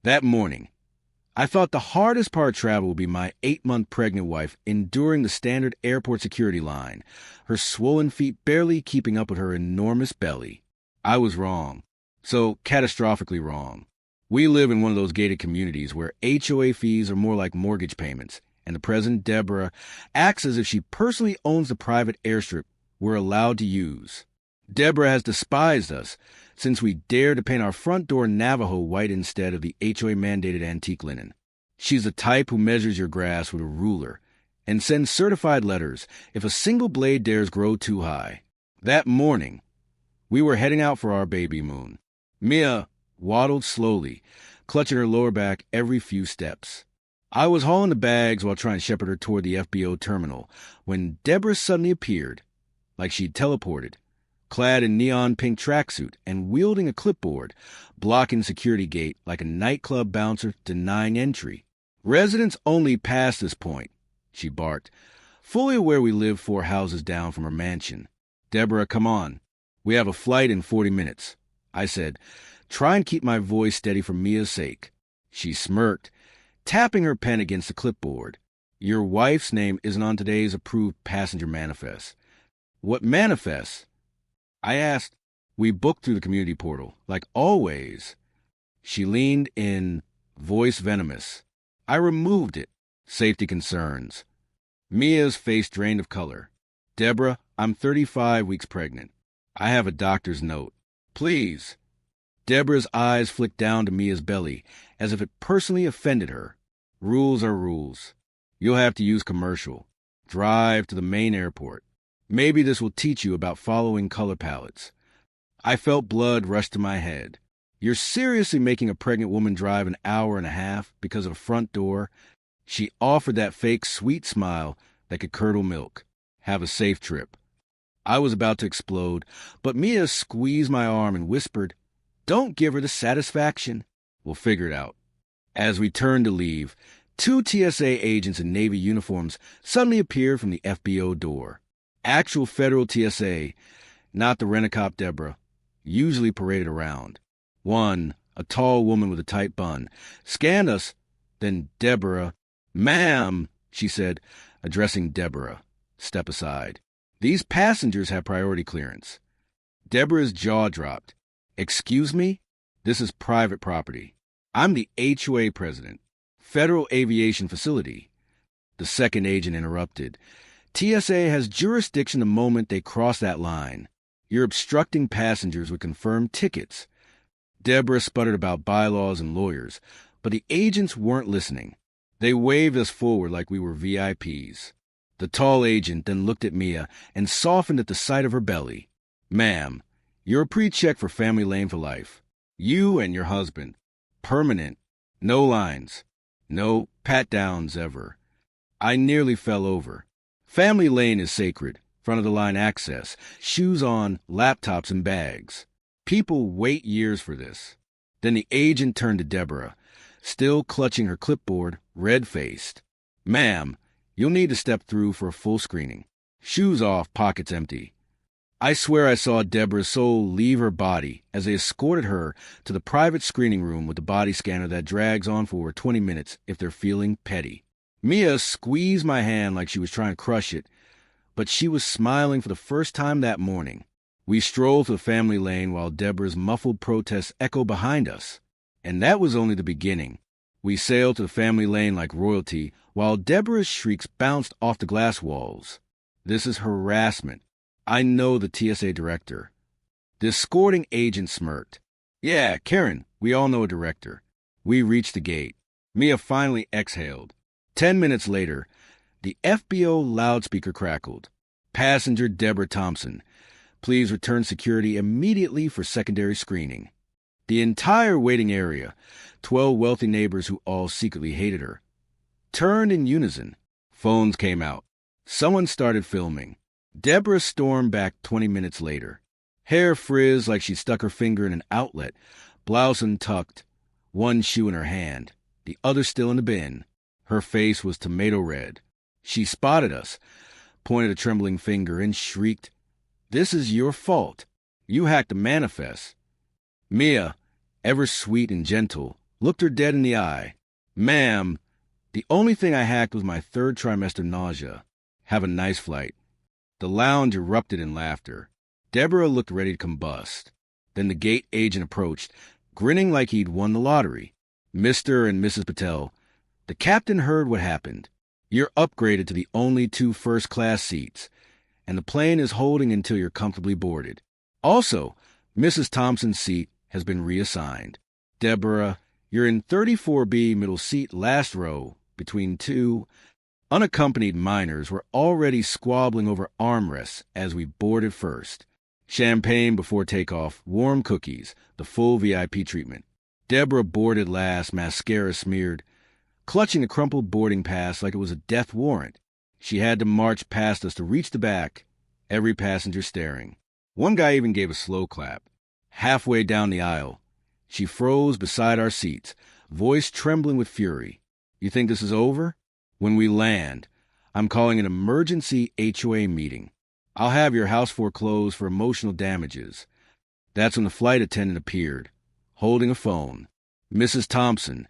That morning, I thought the hardest part of travel would be my 8-month pregnant wife enduring the standard airport security line, her swollen feet barely keeping up with her enormous belly. I was wrong. So catastrophically wrong. We live in one of those gated communities where HOA fees are more like mortgage payments, and the President, Deborah, acts as if she personally owns the private airstrip we're allowed to use. Deborah has despised us since we dared to paint our front door Navajo white instead of the HOA-mandated antique linen. She's the type who measures your grass with a ruler and sends certified letters if a single blade dares grow too high. That morning, we were heading out for our baby moon. Mia waddled slowly, clutching her lower back every few steps. I was hauling the bags while trying to shepherd her toward the FBO terminal when Deborah suddenly appeared, like she'd teleported, clad in neon pink tracksuit and wielding a clipboard, blocking the security gate like a nightclub bouncer denying entry. "Residents only past this point," she barked, fully aware we lived 4 houses down from her mansion. "Deborah, come on. We have a flight in 40 minutes," I said, trying to keep my voice steady for Mia's sake. She smirked, tapping her pen against the clipboard. "Your wife's name isn't on today's approved passenger manifest." "What manifest?" I asked. "We booked through the community portal, like always." She leaned in, voice venomous. I removed it. Safety concerns. Mia's face drained of color. "Deborah, I'm 35 weeks pregnant. I have a doctor's note. Please." Deborah's eyes flicked down to Mia's belly, as if it personally offended her. "Rules are rules. You'll have to use commercial. Drive to the main airport. Maybe this will teach you about following color palettes." I felt blood rush to my head. "You're seriously making a pregnant woman drive an hour and a half because of the front door?" She offered that fake sweet smile that could curdle milk. "Have a safe trip." I was about to explode, but Mia squeezed my arm and whispered, "Don't give her the satisfaction. We'll figure it out." As we turned to leave, 2 TSA agents in Navy uniforms suddenly appeared from the FBO door. Actual federal TSA, not the rent-a-cop Deborah, usually paraded around. One, a tall woman with a tight bun, scanned us, then Deborah. "Ma'am," she said, addressing Deborah, "step aside. These passengers have priority clearance." Deborah's jaw dropped. "Excuse me? This is private property. I'm the HOA president. Federal Aviation Facility." The second agent interrupted. "TSA has jurisdiction the moment they cross that line. You're obstructing passengers with confirmed tickets." Deborah sputtered about bylaws and lawyers, but the agents weren't listening. They waved us forward like we were VIPs. The tall agent then looked at Mia and softened at the sight of her belly. "Ma'am, you're a pre-check for Family Lane for life. You and your husband. Permanent. No lines. No pat-downs ever." I nearly fell over. Family Lane is sacred, front-of-the-line access, shoes on, laptops and bags. People wait years for this. Then the agent turned to Deborah, still clutching her clipboard, red-faced. "Ma'am, you'll need to step through for a full screening. Shoes off, pockets empty." I swear I saw Deborah's soul leave her body as they escorted her to the private screening room with the body scanner that drags on for over 20 minutes if they're feeling petty. Mia squeezed my hand like she was trying to crush it, but she was smiling for the first time that morning. We strolled to the family lane while Deborah's muffled protests echoed behind us. And that was only the beginning. We sailed to the family lane like royalty while Deborah's shrieks bounced off the glass walls. "This is harassment. I know the TSA director." The escorting agent smirked. "Yeah, Karen, we all know a director." We reached the gate. Mia finally exhaled. 10 minutes later, the FBO loudspeaker crackled. "Passenger Deborah Thompson, please return security immediately for secondary screening." The entire waiting area, 12 wealthy neighbors who all secretly hated her, turned in unison. Phones came out. Someone started filming. Deborah stormed back 20 minutes later. Hair frizzed like she stuck her finger in an outlet, blouse untucked, one shoe in her hand, the other still in the bin. Her face was tomato red. She spotted us, pointed a trembling finger, and shrieked, "This is your fault. You hacked the manifest." Mia, ever sweet and gentle, looked her dead in the eye. Ma'am, the only thing I hacked was my third trimester nausea. Have a nice flight. The lounge erupted in laughter. Deborah looked ready to combust. Then the gate agent approached, grinning like he'd won the lottery. Mr. and Mrs. Patel, the captain heard what happened. You're upgraded to the only 2 first-class seats, and the plane is holding until you're comfortably boarded. Also, Mrs. Thompson's seat has been reassigned. Deborah, you're in 34B middle seat last row, between 2. Unaccompanied minors were already squabbling over armrests as we boarded first. Champagne before takeoff, warm cookies, the full VIP treatment. Deborah boarded last, mascara smeared, clutching the crumpled boarding pass like it was a death warrant. She had to march past us to reach the back, every passenger staring. One guy even gave a slow clap. Halfway down the aisle, she froze beside our seats, voice trembling with fury. You think this is over? When we land, I'm calling an emergency HOA meeting. I'll have your house foreclosed for emotional damages. That's when the flight attendant appeared, holding a phone. Mrs. Thompson,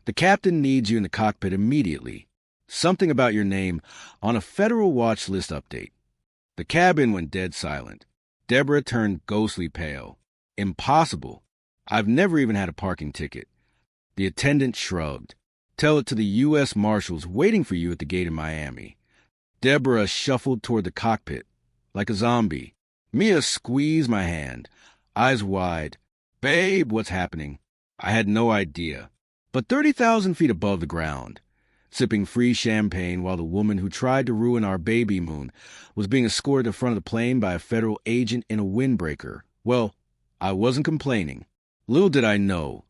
the captain needs you in the cockpit immediately. Something about your name on a federal watch list update. The cabin went dead silent. Deborah turned ghostly pale. Impossible. I've never even had a parking ticket. The attendant shrugged. Tell it to the U.S. Marshals waiting for you at the gate in Miami. Deborah shuffled toward the cockpit, like a zombie. Mia squeezed my hand, eyes wide. Babe, what's happening? I had no idea. But 30,000 feet above the ground, sipping free champagne while the woman who tried to ruin our baby moon was being escorted to the front of the plane by a federal agent in a windbreaker. Well, I wasn't complaining. Little did I know,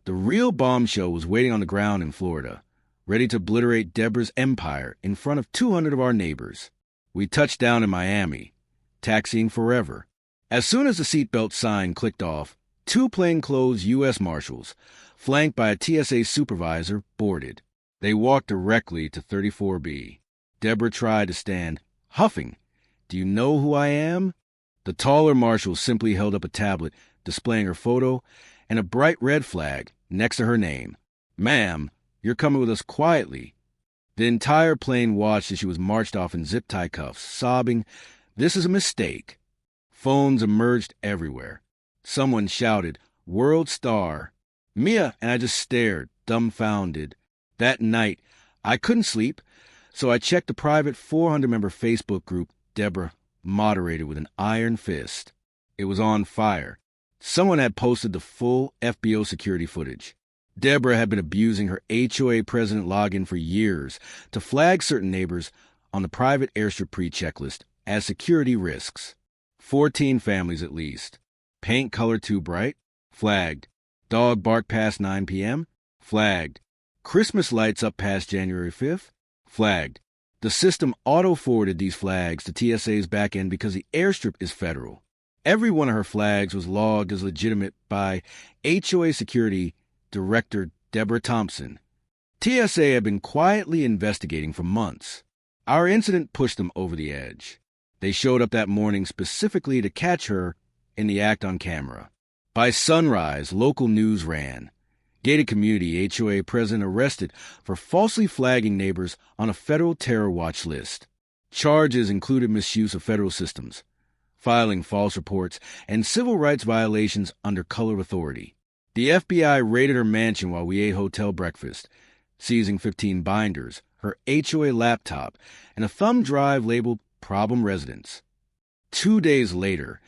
the real bombshell was waiting on the ground in Florida, ready to obliterate Deborah's empire in front of 200 of our neighbors. We touched down in Miami, taxiing forever. As soon as the seatbelt sign clicked off, 2 plainclothes U.S. Marshals, flanked by a TSA supervisor, boarded. They walked directly to 34B. Deborah tried to stand, huffing. Do you know who I am? The taller marshal simply held up a tablet displaying her photo and a bright red flag next to her name. Ma'am, you're coming with us quietly. The entire plane watched as she was marched off in zip-tie cuffs, sobbing, this is a mistake. Phones emerged everywhere. Someone shouted, World Star. Mia and I just stared, dumbfounded. That night, I couldn't sleep, so I checked the private 400-member Facebook group Deborah moderated with an iron fist. It was on fire. Someone had posted the full FBO security footage. Deborah had been abusing her HOA president login for years to flag certain neighbors on the private airstrip pre-checklist as security risks. 14 families at least. Paint color too bright? Flagged. Dog bark past 9 p.m.? Flagged. Christmas lights up past January 5th? Flagged. The system auto-forwarded these flags to TSA's backend because the airstrip is federal. Every one of her flags was logged as legitimate by HOA Security Director Deborah Thompson. TSA had been quietly investigating for months. Our incident pushed them over the edge. They showed up that morning specifically to catch her in the act on camera. By sunrise, local news ran. Gated community HOA president arrested for falsely flagging neighbors on a federal terror watch list. Charges included misuse of federal systems, filing false reports, and civil rights violations under color of authority. The FBI raided her mansion while we ate hotel breakfast, seizing 15 binders, her HOA laptop, and a thumb drive labeled Problem Residents. 2 days later,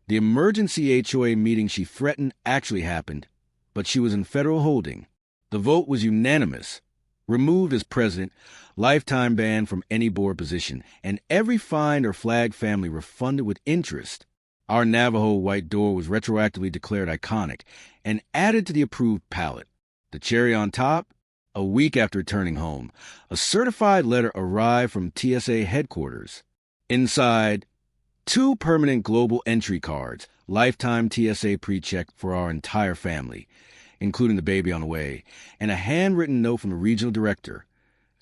the emergency HOA meeting she threatened actually happened, but she was in federal holding. The vote was unanimous. Removed as president, lifetime ban from any board position, and every fined or flagged family refunded with interest. Our Navajo white door was retroactively declared iconic and added to the approved palette. The cherry on top? A week after returning home, a certified letter arrived from TSA headquarters. Inside, 2 permanent global entry cards, lifetime TSA pre-check for our entire family, including the baby on the way, and a handwritten note from the regional director.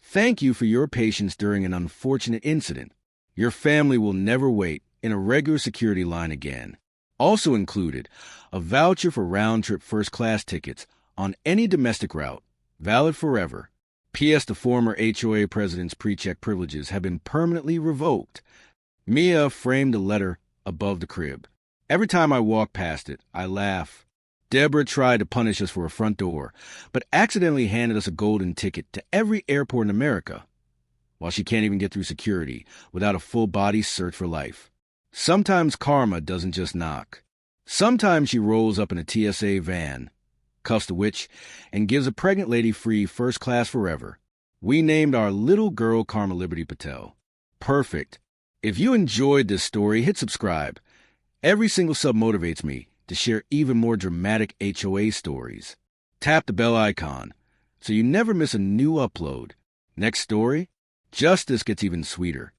Thank you for your patience during an unfortunate incident. Your family will never wait in a regular security line again. Also included, a voucher for round-trip first-class tickets on any domestic route, valid forever. P.S. The former HOA president's pre-check privileges have been permanently revoked. Mia framed the letter above the crib. Every time I walk past it, I laugh. Deborah tried to punish us for a front door, but accidentally handed us a golden ticket to every airport in America, while she can't even get through security without a full-body search for life. Sometimes karma doesn't just knock. Sometimes she rolls up in a TSA van, cuffs the witch, and gives a pregnant lady free first class forever. We named our little girl Karma Liberty Patel. Perfect. If you enjoyed this story, hit subscribe. Every single sub motivates me to share even more dramatic HOA stories. Tap the bell icon so you never miss a new upload. Next story, justice gets even sweeter.